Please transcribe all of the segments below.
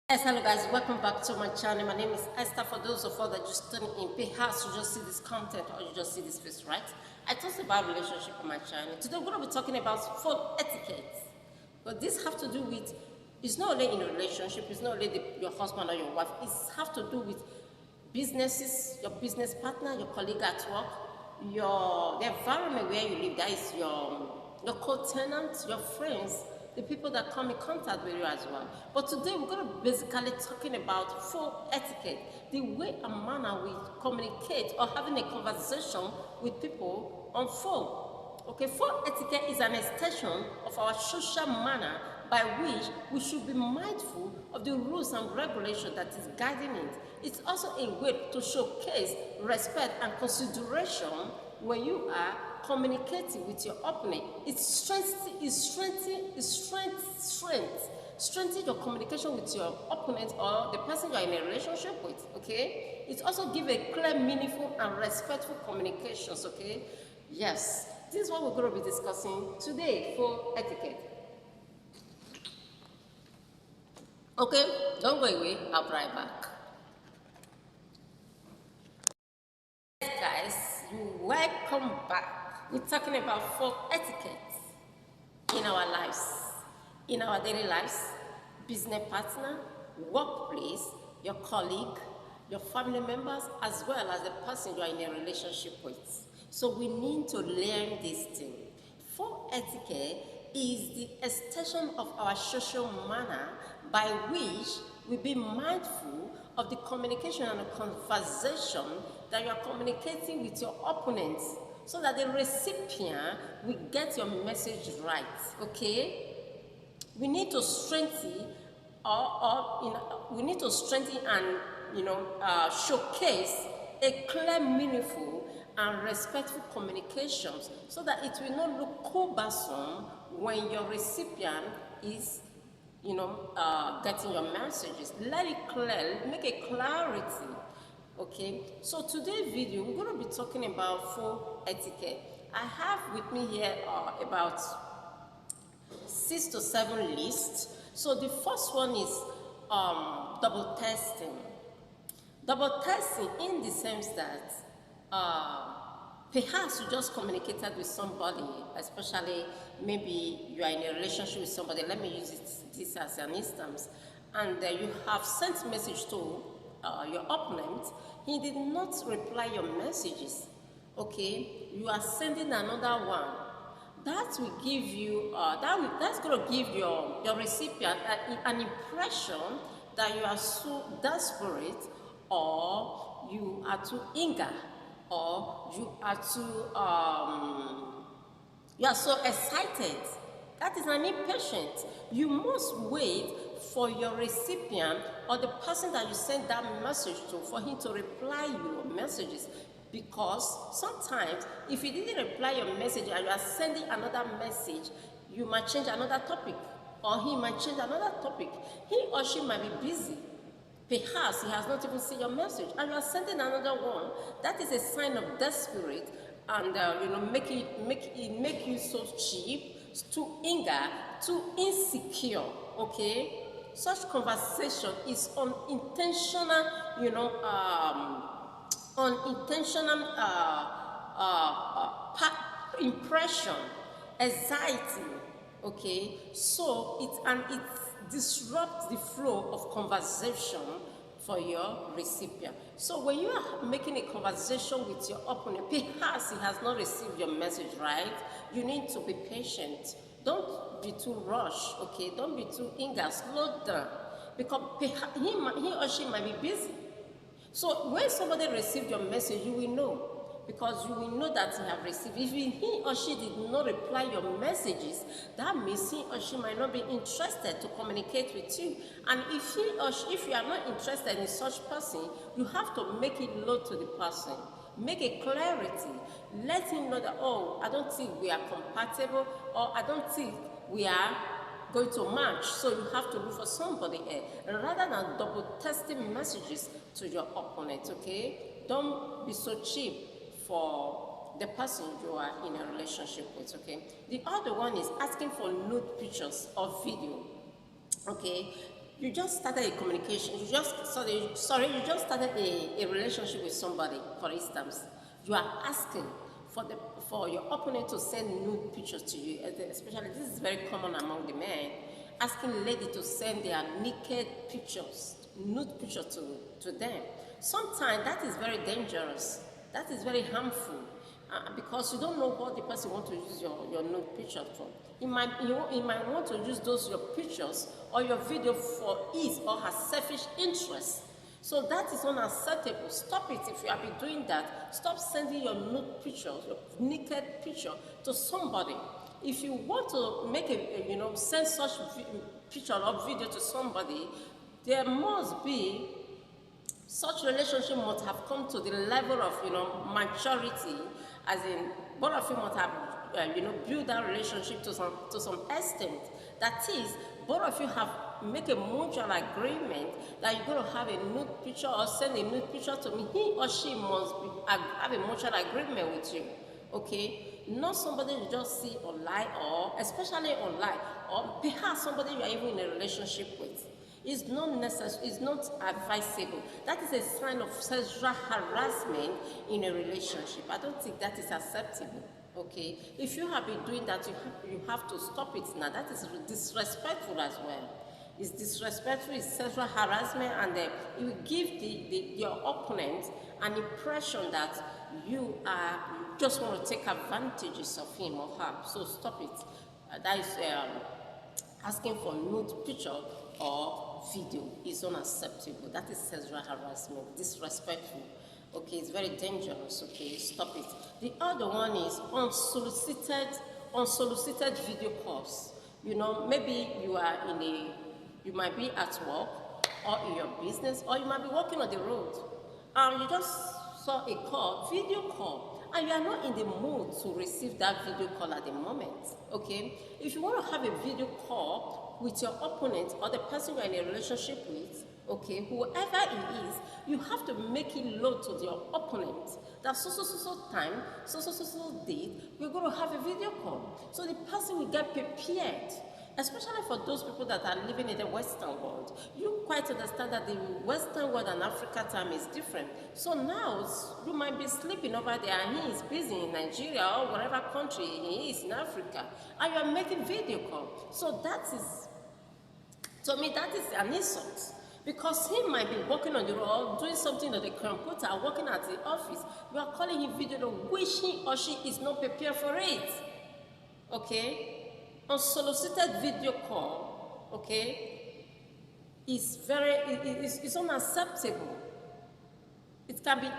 Yes, hello guys, welcome back to my channel. My name is Esther. For those of us that just turning in, perhaps you just see this content or you just see this face, right? I talk about relationship on my channel. Today we're going to be talking about phone etiquette. But this have to do with, it's not only in a relationship, it's not only your husband or your wife, it have to do with businesses, your business partner, your colleague at work, the environment where you live, that is your co-tenants, your friends, the people that come in contact with you as well. But today we're going to basically talking about phone etiquette, the way and manner we communicate or having a conversation with people on phone. Okay, phone etiquette is an extension of our social manner by which we should be mindful of the rules and regulations that is guiding it. It's also a way to showcase respect and consideration when you are communicating with your opponent. It strengthens your communication with your opponent or the person you are in a relationship with. Okay, it also gives a clear, meaningful, and respectful communications. Okay, yes, this is what we're going to be discussing today for etiquette. Okay, don't go away, I'll be right back. Yes, guys, you welcome back. We're talking about phone etiquette in our lives, in our daily lives, business partner, workplace, your colleague, your family members, as well as the person you are in a relationship with. So we need to learn this thing. Phone etiquette is the extension of our social manner by which we be mindful of the communication and the conversation that you are communicating with your opponents so that the recipient will get your message right. Okay, we need to strengthen and showcase a clear, meaningful, and respectful communications so that it will not look cumbersome when your recipient is getting your messages. Let it clear, make a clarity. Okay, so today's video we're going to be talking about phone etiquette. I have with me here about 6 to 7 lists. So the first one is double testing. Double testing in the sense that perhaps you just communicated with somebody, especially maybe you are in a relationship with somebody. Let me use this as an instance. And you have sent message to your opponent. He did not reply your messages. Okay, you are sending another one. That will give you, that's going to give your recipient an impression that you are so desperate, or you are too eager, or you are so excited. That is an impatient. You must wait for your recipient or the person that you send that message to for him to reply your messages. Because sometimes if he didn't reply your message and you are sending another message, you might change another topic, or he might change another topic. He or she might be busy. Perhaps he has not even seen your message and you are sending another one. That is a sign of desperate, and make you so cheap, too eager, too insecure. Okay, such conversation is unintentional, unintentional impression, anxiety. Okay, so it disrupts the flow of conversation for your recipient. So when you are making a conversation with your opponent, perhaps he has not received your message right, you need to be patient. Don't be too rushed. Okay, don't be too eager. Slow down, because he or she might be busy. So when somebody received your message, you will know, because you will know that he have received. If he or she did not reply your messages, that means he or she might not be interested to communicate with you. And if if you are not interested in such person, you have to make it known to the person. Make a clarity. Let him know that, oh, I don't think we are compatible, or I don't think we are going to match, so you have to look for somebody else rather than double testing messages to your opponent. Okay, don't be so cheap for the person you are in a relationship with. Okay, the other one is asking for nude pictures or video. Okay, you just started a communication, you just started a relationship with somebody, for instance. You are asking for your opponent to send nude pictures to you, especially this is very common among the men, asking lady to send their naked pictures, nude pictures to them. Sometimes that is very dangerous. That is very harmful. Because you don't know what the person wants to use your nude picture for. He might want to use your pictures or your video for his or her selfish interest. So that is unacceptable. Stop it if you have been doing that. Stop sending your nude pictures, your naked picture to somebody. If you want to make send such picture or video to somebody, there must be such relationship must have come to the level of maturity, as in both of you must have build that relationship to some extent. That is, both of you have make a mutual agreement that you're going to have a nude picture or send a nude picture to me. He or she must have a mutual agreement with you. Okay, not somebody you just see online, or especially online, or perhaps somebody you are even in a relationship with. It's not necessary, it's not advisable. That is a sign of sexual harassment in a relationship. I don't think that is acceptable. Okay, if you have been doing that, you have to stop it now. That is disrespectful as well. It's disrespectful, it's sexual harassment, and it will give your opponent an impression that you just want to take advantages of him or her. So stop it. That is asking for nude picture or video is unacceptable. That is sexual harassment, disrespectful. Okay, it's very dangerous. Okay, stop it. The other one is unsolicited video calls. Maybe you might be at work or in your business, or you might be walking on the road. You just saw a video call, and you are not in the mood to receive that video call at the moment. Okay, if you want to have a video call with your opponent or the person you're in a relationship with, okay, whoever it is, you have to make it known to your opponent that so time, so date, we're going to have a video call. So the person will get prepared, especially for those people that are living in the Western world. You quite understand that the Western world and Africa time is different. So now you might be sleeping over there and he is busy in Nigeria or whatever country he is in Africa, and you are making video call. So that is, to me, that is an insult. Because he might be working on the road, doing something on the computer, working at the office. You are calling him video, which he or she is not prepared for it. Okay? Unsolicited video call, okay, is it's unacceptable. It can be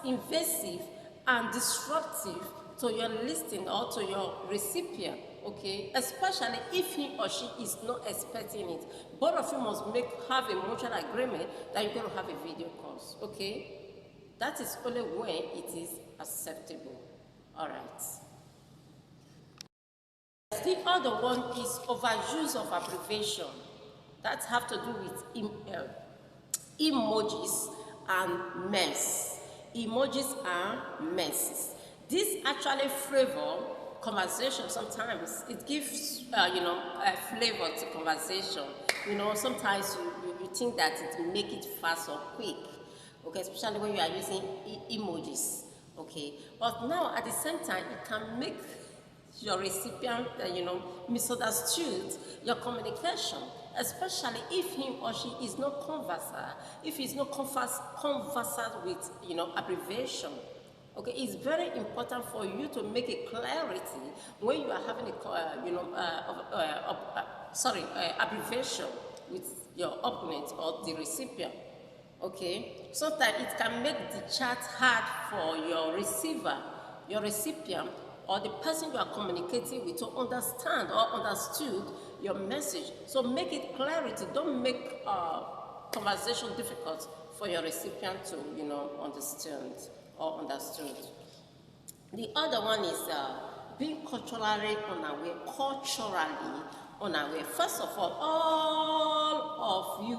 invasive and disruptive to your listening or to your recipient. Okay, especially if he or she is not expecting it. Both of you must have a mutual agreement that you're going to have a video call. Okay, that is only when it is acceptable. All right. The other one is overuse of abbreviation. That have to do with emojis and memes. Emojis and memes. This actually flavor conversation. Sometimes it gives a flavor to conversation. Sometimes you think that it make it fast or quick, okay, especially when you are using emojis, okay. But now at the same time, it can make your recipient misunderstood your communication, especially if he or she is not conversant, if he's not conversant with abbreviation. Okay, it's very important for you to make a clarity when you are having abbreviation with your opponent or the recipient. Okay, sometimes it can make the chat hard for your recipient, or the person you are communicating with to understand or understood your message. So make it clarity. Don't make conversation difficult for your recipient to understand or understood. The other one is being culturally unaware. First of all of you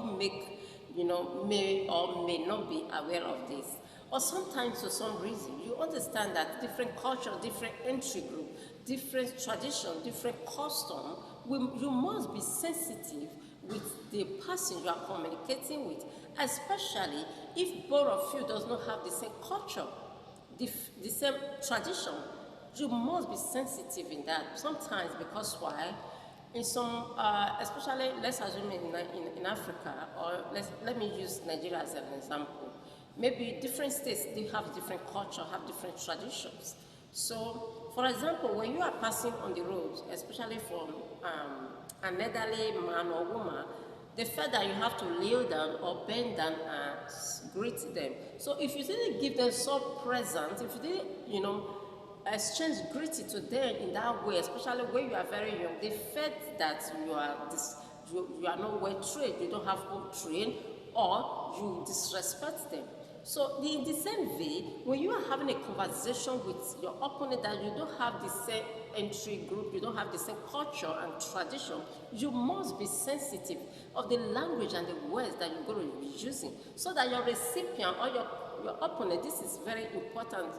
may or may not be aware of this. Or sometimes for some reason, you understand that different culture, different entry group, different tradition, different custom, you must be sensitive with the person you are communicating with, especially if both of you does not have the same culture, the same tradition. You must be sensitive in that. Sometimes, because why? In some, especially let's assume in Africa, or let me use Nigeria as an example. Maybe different states, they have different culture, have different traditions. So, for example, when you are passing on the road, especially from an elderly man or woman, they felt that you have to kneel down or bend down and greet them. So if you didn't give them some present, if you didn't, exchange greeting to them in that way, especially when you are very young, they felt that you are not well trained, you don't have home train, or you disrespect them. So in the same way, when you are having a conversation with your opponent that you don't have the same entry group, you don't have the same culture and tradition, you must be sensitive of the language and the words that you're going to be using, so that your recipient or your opponent, this is very important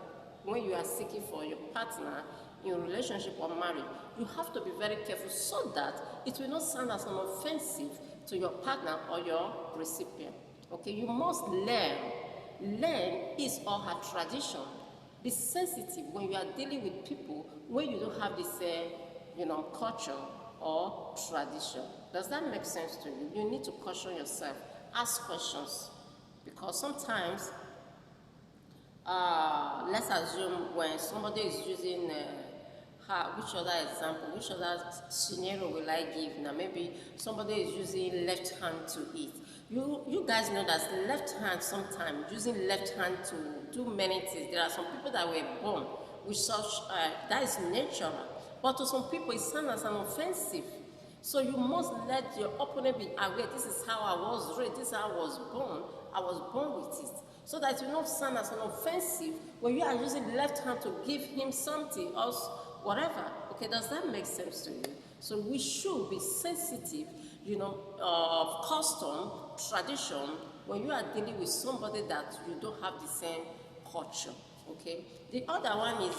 when you are seeking for your partner in relationship or marriage, you have to be very careful so that it will not sound as an offensive to your partner or your recipient. Okay, you must learn his or her tradition. Be sensitive when you are dealing with people when you don't have the same, culture or tradition. Does that make sense to you? You need to caution yourself. Ask questions, because sometimes, let's assume when somebody is using which other example, which other scenario will I give now? Maybe somebody is using left hand to eat. You guys know that left hand, sometimes using left hand to do many things. There are some people that were born with such, that is natural. But to some people, it sounds as an offensive. So you must let your opponent be aware, this is how I was raised, this is how I was born with it. So that it will not sound as an offensive when you are using left hand to give him something else, whatever. Okay, does that make sense to you? So we should be sensitive, of custom, tradition, when you are dealing with somebody that you don't have the same culture. Okay. The other one is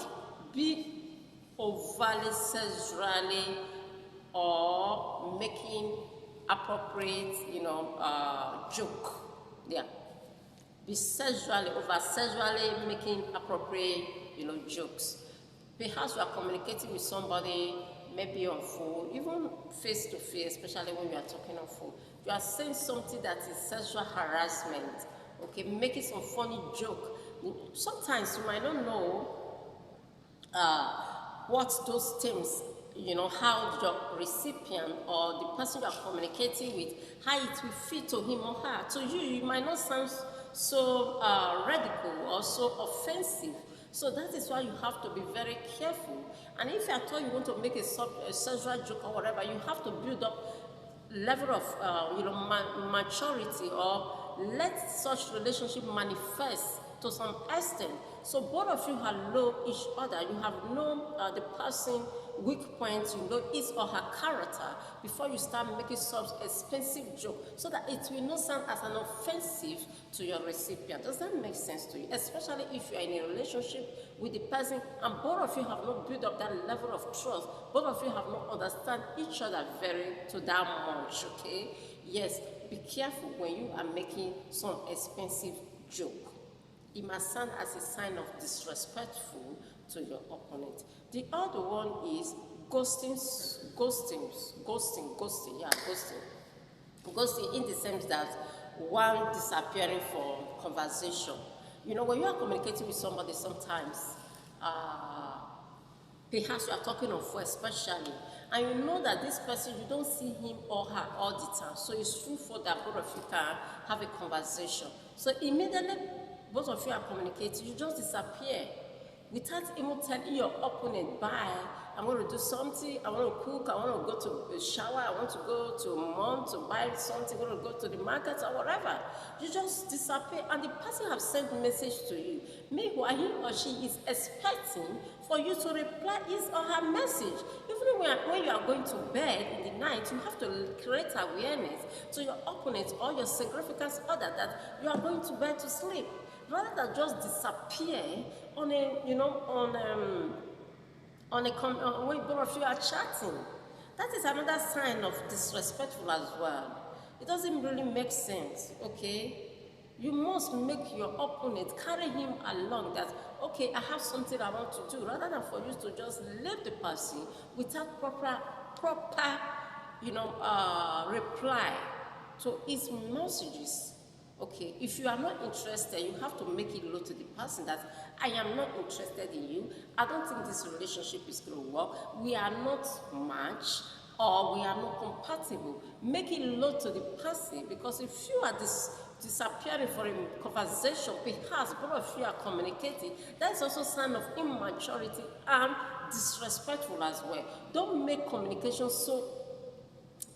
be overly sexually or making appropriate, joke. Yeah. Be over sexually making appropriate, jokes. Perhaps you are communicating with somebody, maybe on phone, even face to face, especially when you are talking on phone. You are saying something that is sexual harassment. Okay, making some funny joke. Sometimes you might not know what those terms, how your recipient or the person you are communicating with, how it will fit to him or her. To you, you might not sound so radical or so offensive. So that is why you have to be very careful. And if at all you want to make a sexual joke or whatever, you have to build up level of maturity, or let such relationship manifest to some extent. So both of you have known each other. You have known the person weak points, you know his or her character before you start making such expensive joke, so that it will not sound as an offensive to your recipient. Does that make sense to you? Especially if you are in a relationship with the person and both of you have not built up that level of trust, both of you have not understand each other to that much, okay? Yes, be careful when you are making some expensive joke. It must sound as a sign of disrespectful to your opponent. The other one is ghosting, yeah, ghosting. Ghosting in the sense that one disappearing from conversation. When you are communicating with somebody, sometimes perhaps you are talking on phone especially, and you know that this person, you don't see him or her all the time. So it's true for that both of you can have a conversation. So immediately both of you are communicating, you just disappear without even telling your opponent, bye, I'm going to do something, I want to cook, I want to go to the shower, I want to go to mom to buy something, I want to go to the market or whatever. You just disappear, and the person have sent a message to you. Meanwhile, he or she is expecting for you to reply his or her message. Even when you are going to bed in the night, you have to create awareness to your opponent or your significant other that you are going to bed to sleep, rather than just disappear on a, when both of you are chatting. That is another sign of disrespectful as well. It doesn't really make sense, okay? You must make your opponent carry him along that, okay, I have something I want to do, rather than for you to just leave the person without proper, reply to his messages. Okay, if you are not interested, you have to make it known to the person that I am not interested in you. I don't think this relationship is going to work. We are not matched or we are not compatible. Make it known to the person, because if you are disappearing for a conversation, perhaps both of you are communicating, that is also a sign of immaturity and disrespectful as well. Don't make communication so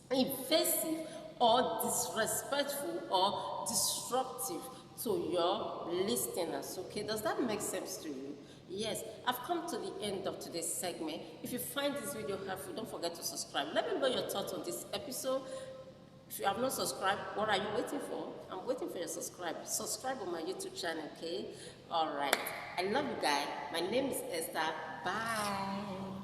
invasive or disrespectful or disruptive to your listeners. Okay, does that make sense to you? Yes, I've come to the end of today's segment. If you find this video helpful, don't forget to subscribe. Let me know your thoughts on this episode. If you have not subscribed, what are you waiting for? I'm waiting for your subscribe. Subscribe on my YouTube channel, okay? All right. I love you guys. My name is Esther. Bye.